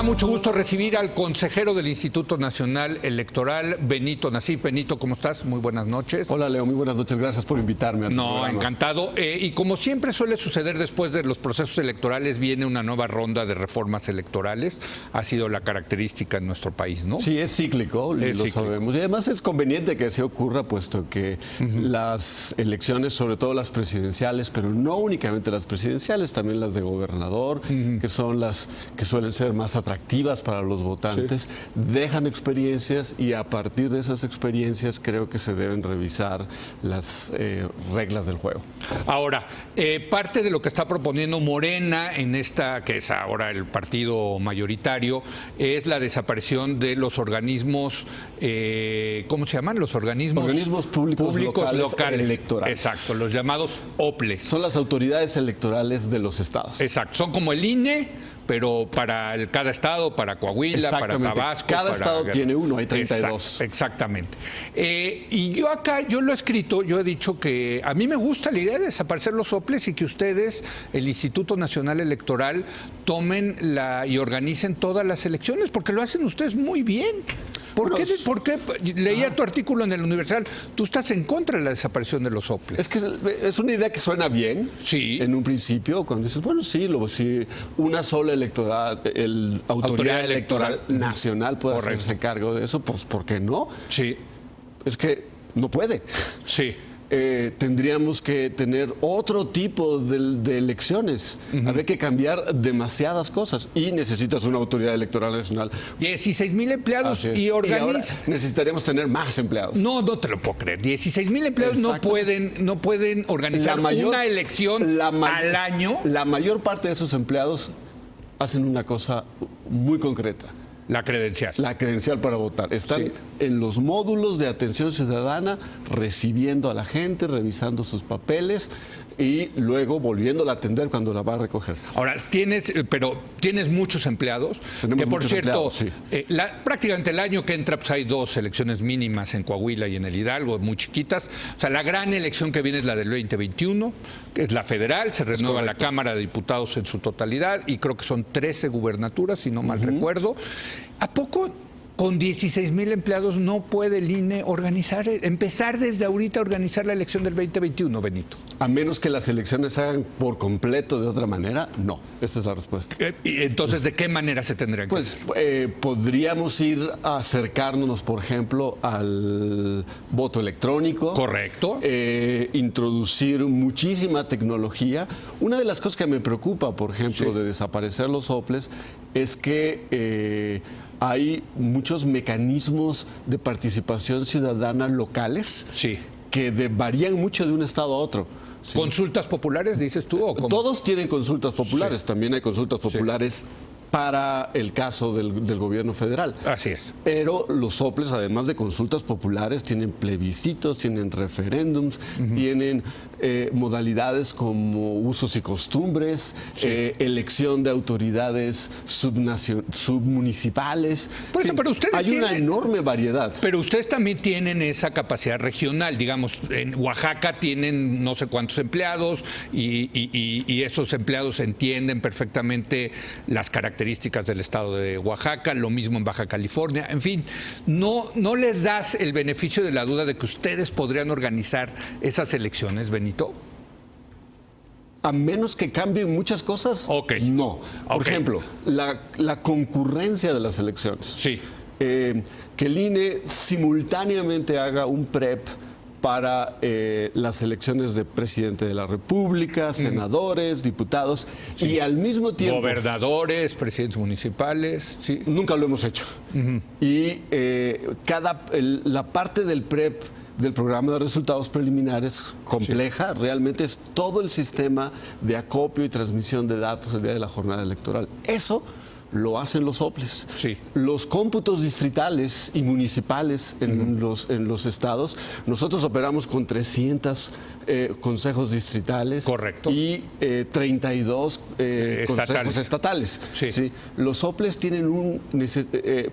da mucho gusto recibir al consejero del Instituto Nacional Electoral, Benito Nasif. Benito, ¿cómo estás? Muy buenas noches. Hola, Leo, muy buenas noches. Gracias por invitarme a tu programa. Encantado. Y como siempre suele suceder después de los procesos electorales, viene una nueva ronda de reformas electorales. Ha sido la característica en nuestro país, ¿no? Sí, es cíclico, sabemos. Y además es conveniente que así ocurra, puesto que las elecciones, sobre todo las presidenciales, pero no únicamente las presidenciales, también las de gobernador, que son las que suelen ser más atractivas para los votantes, dejan experiencias y a partir de esas experiencias creo que se deben revisar las reglas del juego. Ahora, parte de lo que está proponiendo Morena en esta, que es ahora el partido mayoritario, es la desaparición de los organismos, ¿cómo se llaman? Los organismos públicos locales electorales. Exacto, los llamados OPLES. Son las autoridades electorales de los estados. Exacto, son como el INE, pero para cada estado, para Coahuila, para Tabasco. Cada estado tiene uno, hay 32. Exactamente. Y yo acá, yo lo he escrito, yo he dicho que a mí me gusta la idea de desaparecer los OPLES y que ustedes, el Instituto Nacional Electoral, tomen y organicen todas las elecciones, porque lo hacen ustedes muy bien. ¿Por qué? Leía tu artículo en el Universal, tú estás en contra de la desaparición de los OPLES. Es que es una idea que suena bien, en un principio, cuando dices, bueno, sí, una sola autoridad electoral nacional puede hacerse cargo de eso, pues ¿por qué no? Sí. Es que no puede. Sí. Tendríamos que tener otro tipo de elecciones. Habría que cambiar demasiadas cosas y necesitas una autoridad electoral nacional. 16,000 empleados y organiza. Necesitaríamos tener más empleados. No te lo puedo creer. 16,000 empleados no pueden organizar una elección al año. La mayor parte de esos empleados hacen una cosa muy concreta. La credencial. La credencial para votar. Están en los módulos de atención ciudadana, recibiendo a la gente, revisando sus papeles y luego volviéndola a atender cuando la va a recoger. Ahora, tienes muchos empleados. Tenemos que por cierto, prácticamente el año que entra pues hay 2 elecciones mínimas en Coahuila y en el Hidalgo, muy chiquitas. O sea, la gran elección que viene es la del 2021, que es la federal, se renueva la Cámara de Diputados en su totalidad y creo que son 13 gubernaturas, si no mal recuerdo. ¿A poco con 16,000 empleados no puede el INE empezar desde ahorita a organizar la elección del 2021, Benito? A menos que las elecciones se hagan por completo de otra manera, no. Esta es la respuesta. ¿Y entonces de qué manera se tendría que hacer? Podríamos ir a acercarnos, por ejemplo, al voto electrónico. Correcto. Introducir muchísima tecnología. Una de las cosas que me preocupa, por ejemplo, de desaparecer los OPLES, es que hay muchos mecanismos de participación ciudadana locales que varían mucho de un estado a otro. ¿Sí? ¿Consultas populares, dices tú? ¿O cómo? Todos tienen consultas populares, también hay consultas populares para el caso del gobierno federal. Así es. Pero los OPLES, además de consultas populares, tienen plebiscitos, tienen referéndums, tienen modalidades como usos y costumbres, elección de autoridades submunicipales. Por eso, pero ustedes hay una enorme variedad. Pero ustedes también tienen esa capacidad regional. Digamos, en Oaxaca tienen no sé cuántos empleados y esos empleados entienden perfectamente las características del estado de Oaxaca, lo mismo en Baja California. En fin, no le das el beneficio de la duda de que ustedes podrían organizar esas elecciones, Benito. A menos que cambien muchas cosas, no. Por ejemplo, la concurrencia de las elecciones. Sí. Que el INE simultáneamente haga un PREP para las elecciones de presidente de la República, senadores, diputados y al mismo tiempo... Gobernadores, presidentes municipales, sí. Nunca lo hemos hecho. Y la parte del PREP, del programa de resultados preliminares, compleja, realmente es todo el sistema de acopio y transmisión de datos el día de la jornada electoral. Eso lo hacen los OPLES. Los cómputos distritales y municipales en los estados, nosotros operamos con 300 consejos distritales y 32 consejos estatales. Los OPLES tienen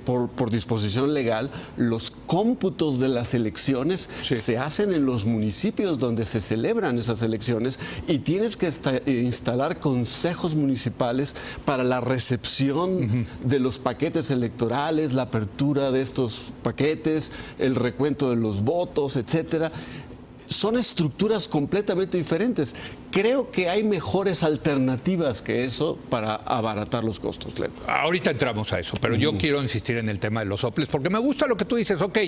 por disposición legal, los cómputos de las elecciones se hacen en los municipios donde se celebran esas elecciones y tienes que instalar consejos municipales para la recepción distribución de los paquetes electorales, la apertura de estos paquetes, el recuento de los votos, etcétera. Son estructuras completamente diferentes. Creo que hay mejores alternativas que eso para abaratar los costos, Leo. Ahorita entramos a eso, pero yo quiero insistir en el tema de los soples, porque me gusta lo que tú dices. Ok,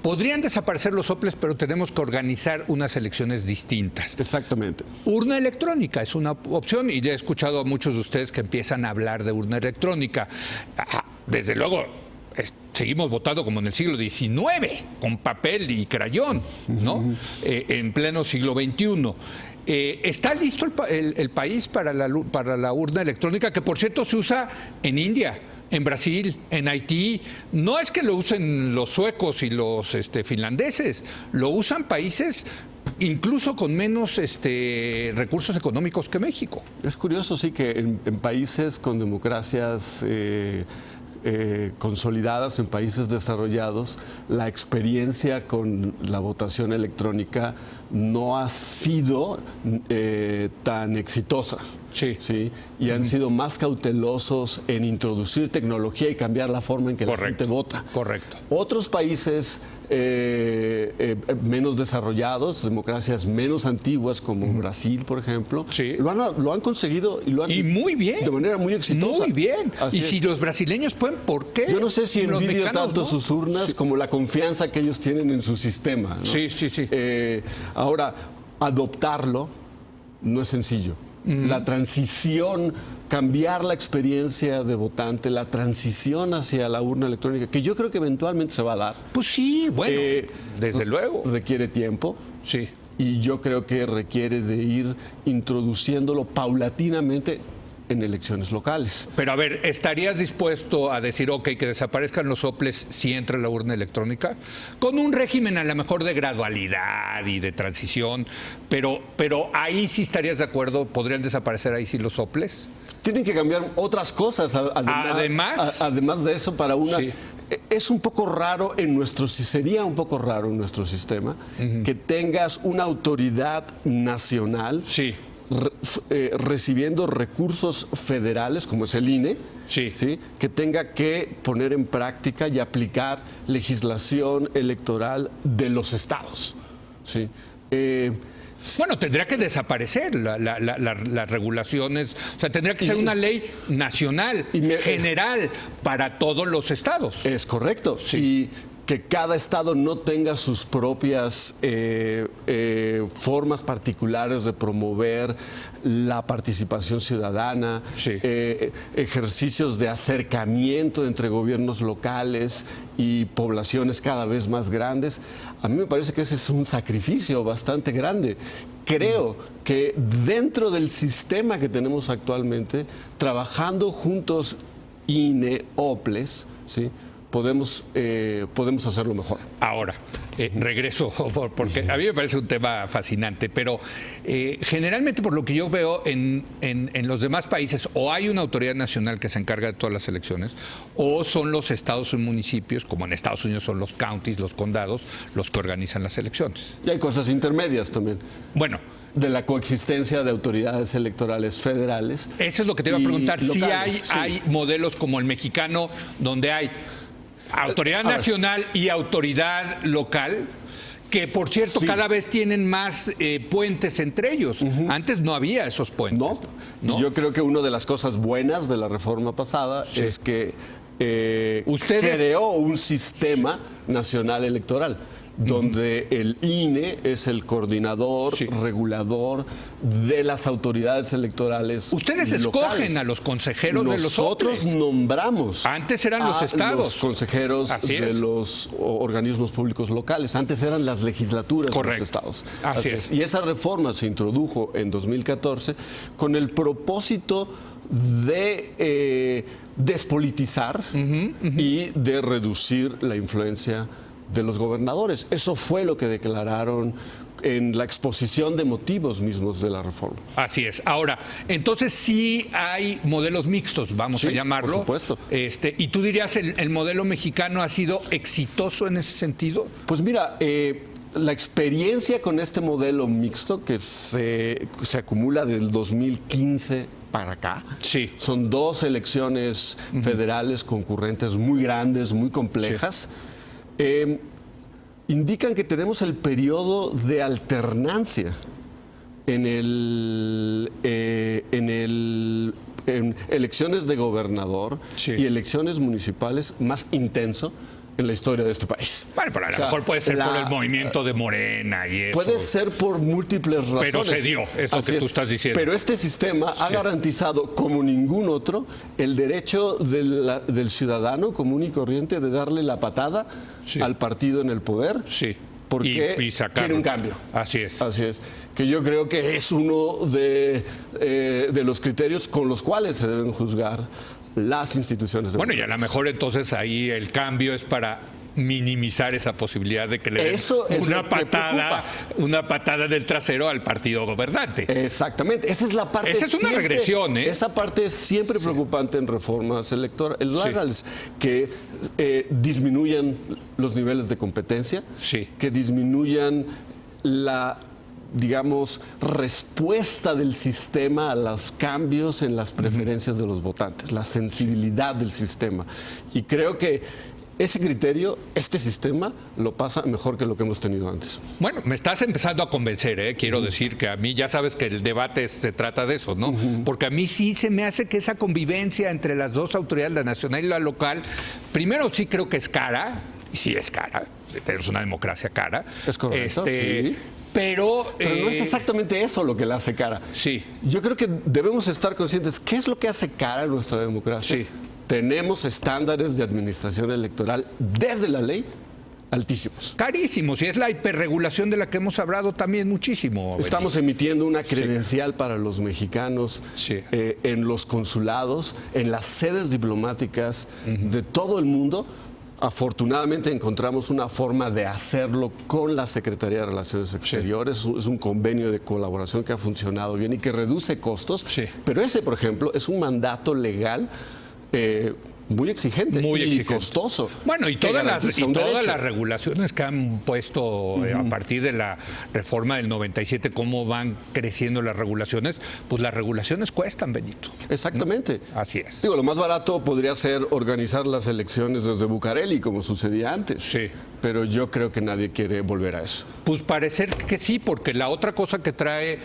podrían desaparecer los soples, pero tenemos que organizar unas elecciones distintas. Exactamente. Urna electrónica es una opción, y ya he escuchado a muchos de ustedes que empiezan a hablar de urna electrónica. Desde luego, seguimos votando como en el siglo XIX, con papel y crayón, ¿no? En pleno siglo XXI. ¿Está listo el país para la urna electrónica? Que por cierto se usa en India, en Brasil, en Haití. No es que lo usen los suecos y los finlandeses, lo usan países incluso con menos recursos económicos que México. Es curioso, sí, que en países con democracias consolidadas, en países desarrollados, la experiencia con la votación electrónica no ha sido tan exitosa. Sí. ¿Sí? Y han sido más cautelosos en introducir tecnología y cambiar la forma en que la gente vota. Correcto. Otros países menos desarrollados, democracias menos antiguas como Brasil, por ejemplo, sí, lo han conseguido y muy bien, de manera muy exitosa. Muy bien. Así y es. si los brasileños pueden, ¿por qué? Yo no sé si envidio tanto ¿no? sus urnas como la confianza que ellos tienen en su sistema, ¿no? Sí. Ahora, adoptarlo no es sencillo. La transición, cambiar la experiencia de votante, la transición hacia la urna electrónica, que yo creo que eventualmente se va a dar. Pues sí, bueno, desde luego. Requiere tiempo. Sí. Y yo creo que requiere de ir introduciéndolo paulatinamente en elecciones locales. Pero a ver, ¿estarías dispuesto a decir, ok, que desaparezcan los soples si entra la urna electrónica? Con un régimen a lo mejor de gradualidad y de transición, pero ahí sí estarías de acuerdo, ¿podrían desaparecer ahí sí los soples? Tienen que cambiar otras cosas, además de eso, para una... Sí. Es un poco raro sería un poco raro en nuestro sistema que tengas una autoridad nacional. Sí. Recibiendo recursos federales, como es el INE, sí, que tenga que poner en práctica y aplicar legislación electoral de los estados. ¿Sí? Bueno, tendría que desaparecer las regulaciones, o sea, tendría que ser una ley nacional, general, para todos los estados. Es correcto. Sí. Y que cada estado no tenga sus propias formas particulares de promover la participación ciudadana, sí, ejercicios de acercamiento entre gobiernos locales y poblaciones cada vez más grandes. A mí me parece que ese es un sacrificio bastante grande. Creo que dentro del sistema que tenemos actualmente, trabajando juntos INE, OPLES, ¿sí?, podemos hacerlo mejor. Ahora, regreso, porque a mí me parece un tema fascinante, pero generalmente por lo que yo veo en los demás países, o hay una autoridad nacional que se encarga de todas las elecciones, o son los estados y municipios, como en Estados Unidos son los counties, los condados, los que organizan las elecciones. Y hay cosas intermedias también. Bueno, de la coexistencia de autoridades electorales federales. Eso es lo que te iba a preguntar. Locales, si hay modelos como el mexicano, donde hay autoridad nacional y autoridad local, que por cierto cada vez tienen más puentes entre ellos. Antes no había esos puentes. No. Yo creo que una de las cosas buenas de la reforma pasada es que creó un sistema nacional electoral, donde el INE es el coordinador, regulador de las autoridades electorales. Ustedes locales. Escogen a los consejeros de los Nosotros nombramos. Antes eran los estados. Los consejeros de los organismos públicos locales. Antes eran las legislaturas de los estados. Así es. Y esa reforma se introdujo en 2014 con el propósito de despolitizar y de reducir la influencia de los gobernadores. Eso fue lo que declararon en la exposición de motivos mismos de la reforma. Así es. Ahora, entonces sí hay modelos mixtos, vamos a llamarlo. Por supuesto. ¿Y tú dirías el modelo mexicano ha sido exitoso en ese sentido? Pues mira, la experiencia con este modelo mixto que se acumula del 2015 para acá. Sí. Son 2 elecciones federales concurrentes muy grandes, muy complejas. Indican que tenemos el periodo de alternancia en elecciones de gobernador y elecciones municipales más intenso en la historia de este país. Bueno, pero a lo mejor puede ser por el movimiento de Morena y eso. Puede ser por múltiples razones. Pero se dio, es lo que tú estás diciendo. Pero este sistema ha garantizado, como ningún otro, el derecho del ciudadano común y corriente de darle la patada al partido en el poder. Sí. Porque quiere un cambio. Así es. Así es. Que yo creo que es uno de los criterios con los cuales se deben juzgar las instituciones. Bueno, y a lo mejor entonces ahí el cambio es para minimizar esa posibilidad de que le den una patada del trasero al partido gobernante. Exactamente. Esa es la parte. Esa es una regresión, ¿eh? Esa parte es siempre preocupante en reformas electorales, que disminuyan los niveles de competencia, que disminuyan la, digamos, respuesta del sistema a los cambios en las preferencias de los votantes, la sensibilidad del sistema. Y creo que ese criterio, este sistema, lo pasa mejor que lo que hemos tenido antes. Bueno, me estás empezando a convencer, ¿eh? Quiero decir que a mí, ya sabes que el debate se trata de eso, ¿no? Porque a mí sí se me hace que esa convivencia entre las dos autoridades, la nacional y la local, primero sí creo que es cara, y sí es cara, tenemos una democracia cara. Es correcto, sí. Pero no es exactamente eso lo que la hace cara. Sí. Yo creo que debemos estar conscientes. ¿Qué es lo que hace cara nuestra democracia? Sí. Tenemos estándares de administración electoral desde la ley altísimos. Carísimos, y es la hiperregulación de la que hemos hablado también muchísimo. Estamos emitiendo una credencial para los mexicanos en los consulados, en las sedes diplomáticas de todo el mundo. Afortunadamente encontramos una forma de hacerlo con la Secretaría de Relaciones Exteriores. Es un convenio de colaboración que ha funcionado bien y que reduce costos. Pero ese, por ejemplo, es un mandato legal muy exigente y costoso. Bueno, y todas las regulaciones que han puesto a partir de la reforma del 97, cómo van creciendo las regulaciones, pues las regulaciones cuestan, Benito. Exactamente. ¿No? Así es. Digo, lo más barato podría ser organizar las elecciones desde Bucareli, como sucedía antes. Sí. Pero yo creo que nadie quiere volver a eso. Pues parecer que sí, porque la otra cosa que trae,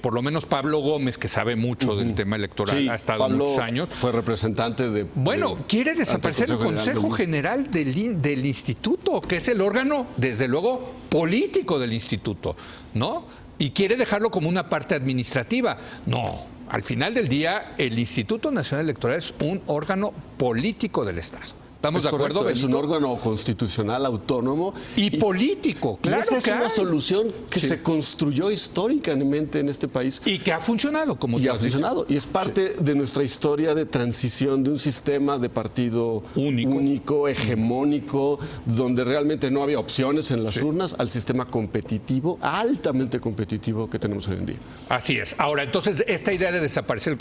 por lo menos Pablo Gómez, que sabe mucho del tema electoral, ha estado muchos años. Fue representante de... Bueno, quiere desaparecer el Consejo General del Instituto, que es el órgano, desde luego, político del Instituto, ¿no? Y quiere dejarlo como una parte administrativa. No, al final del día, el Instituto Nacional Electoral es un órgano político del Estado. ¿Estamos de acuerdo, Benito? Es un órgano constitucional autónomo. Y político, claro. Esa es una solución que se construyó históricamente en este país. Y que ha funcionado, como tú has dicho. Y es parte de nuestra historia de transición de un sistema de partido único, hegemónico, donde realmente no había opciones en las urnas, al sistema competitivo, altamente competitivo que tenemos hoy en día. Así es. Ahora, entonces, esta idea de desaparecer el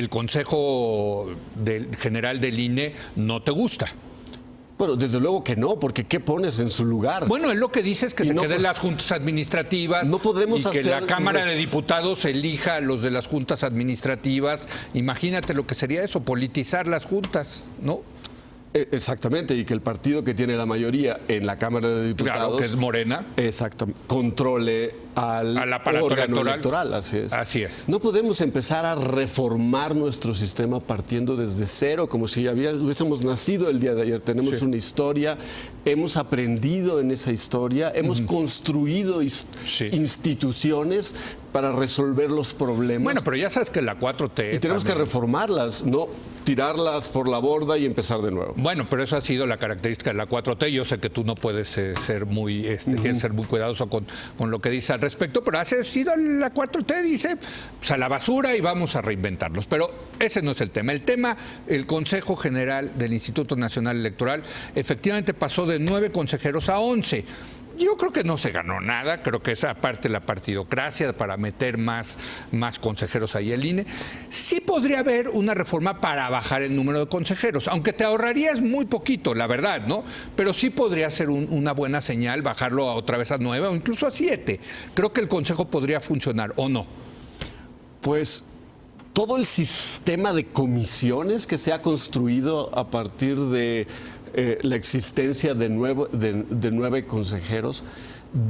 Consejo General del INE, ¿no te gusta? Bueno, desde luego que no, porque ¿qué pones en su lugar? Bueno, él lo que dice es que se queden las juntas administrativas. No podemos que la Cámara de Diputados elija a los de las juntas administrativas. Imagínate lo que sería eso, politizar las juntas, ¿no? Exactamente, y que el partido que tiene la mayoría en la Cámara de Diputados, claro, que es Morena, controle al aparato electoral. Así es. Así es. No podemos empezar a reformar nuestro sistema partiendo desde cero, como si hubiésemos nacido el día de ayer. Tenemos una historia, hemos aprendido en esa historia, hemos construido instituciones para resolver los problemas. Bueno, pero ya sabes que la 4T... Y tenemos que reformarlas, no tirarlas por la borda y empezar de nuevo. Bueno, pero esa ha sido la característica de la 4T. Yo sé que tú no puedes ser muy, tienes que ser muy cuidadoso con lo que dices al respecto, pero ha sido la 4T, dice, pues a la basura y vamos a reinventarlos. Pero ese no es el tema. El tema, el Consejo General del Instituto Nacional Electoral, efectivamente pasó de 9 consejeros a 11. Yo creo que no se ganó nada, creo que es aparte la partidocracia para meter más consejeros ahí al INE. Sí podría haber una reforma para bajar el número de consejeros, aunque te ahorrarías muy poquito, la verdad, ¿no? Pero sí podría ser una buena señal bajarlo otra vez a 9 o incluso a 7. Creo que el Consejo podría funcionar, ¿o no? Pues todo el sistema de comisiones que se ha construido a partir de la existencia de 9 consejeros,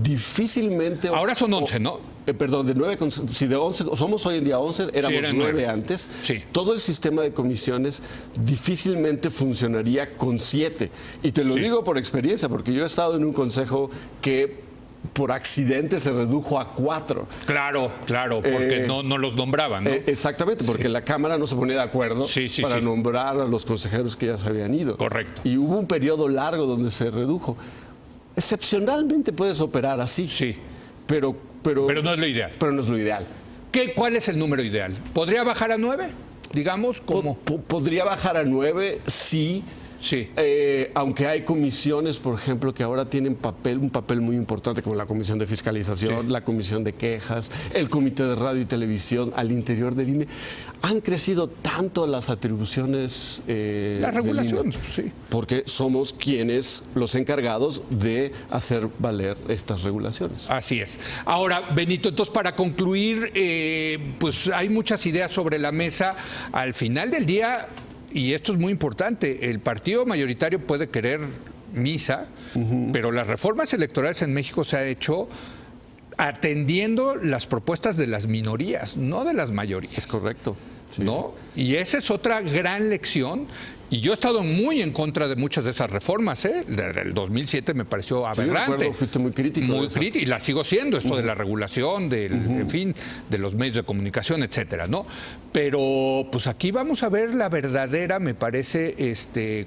difícilmente... Ahora son 11, ¿no? Perdón, de 9, si de 11, somos hoy en día 11, éramos 9 antes. Sí. Todo el sistema de comisiones difícilmente funcionaría con 7. Y te lo digo por experiencia, porque yo he estado en un consejo que por accidente se redujo a 4. Claro, porque no los nombraban, ¿no? Exactamente, porque la Cámara no se ponía de acuerdo para nombrar a los consejeros que ya se habían ido. Correcto. Y hubo un periodo largo donde se redujo. Excepcionalmente puedes operar así. Sí. Pero no es lo ideal. Pero no es lo ideal. ¿Cuál es el número ideal? ¿Podría bajar a 9? Digamos, ¿cómo? Podría bajar a 9, sí. Sí. Aunque hay comisiones, por ejemplo, que ahora tienen un papel muy importante, como la Comisión de Fiscalización, la Comisión de Quejas, el Comité de Radio y Televisión al interior del INE, han crecido tanto las atribuciones. Las regulaciones, sí. Porque somos los encargados de hacer valer estas regulaciones. Así es. Ahora, Benito, entonces para concluir, pues hay muchas ideas sobre la mesa. Al final del día, y esto es muy importante, el partido mayoritario puede querer misa, pero las reformas electorales en México se ha hecho atendiendo las propuestas de las minorías, no de las mayorías. Es correcto. Sí. ¿No? Y esa es otra gran lección. Y yo he estado muy en contra de muchas de esas reformas, ¿eh? Del 2007 me pareció aberrante. Sí, recuerdo, fuiste muy crítico. Muy crítico, y la sigo siendo, esto de la regulación, en fin, de los medios de comunicación, etcétera, ¿no? Pero pues aquí vamos a ver la verdadera, me parece,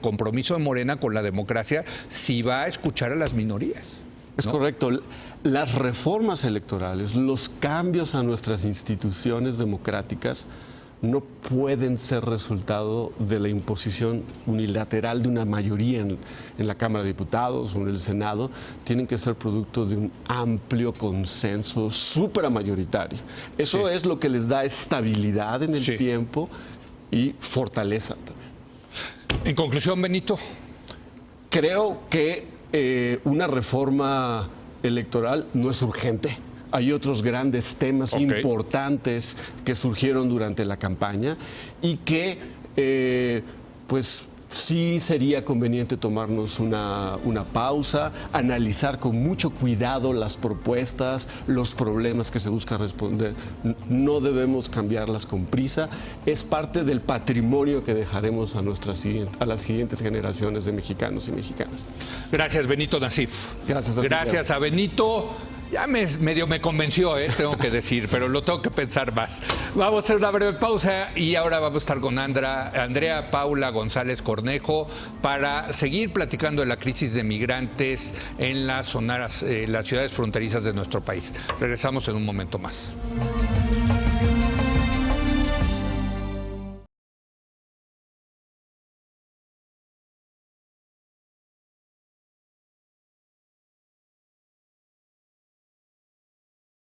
compromiso de Morena con la democracia, si va a escuchar a las minorías. Es correcto. Las reformas electorales, los cambios a nuestras instituciones democráticas no pueden ser resultado de la imposición unilateral de una mayoría en la Cámara de Diputados o en el Senado. Tienen que ser producto de un amplio consenso supramayoritario. Eso es lo que les da estabilidad en el tiempo y fortaleza también. En conclusión, Benito. Creo que una reforma electoral no es urgente. Hay otros grandes temas importantes que surgieron durante la campaña y que, pues, sí sería conveniente tomarnos una pausa, analizar con mucho cuidado las propuestas, los problemas que se busca responder. No debemos cambiarlas con prisa. Es parte del patrimonio que dejaremos a las siguientes generaciones de mexicanos y mexicanas. Gracias, Benito Nasif. Gracias a Benito. Ya medio me convenció, tengo que decir, pero lo tengo que pensar más. Vamos a hacer una breve pausa y ahora vamos a estar con Andrea Paula González Cornejo para seguir platicando de la crisis de migrantes en las ciudades fronterizas de nuestro país. Regresamos en un momento más.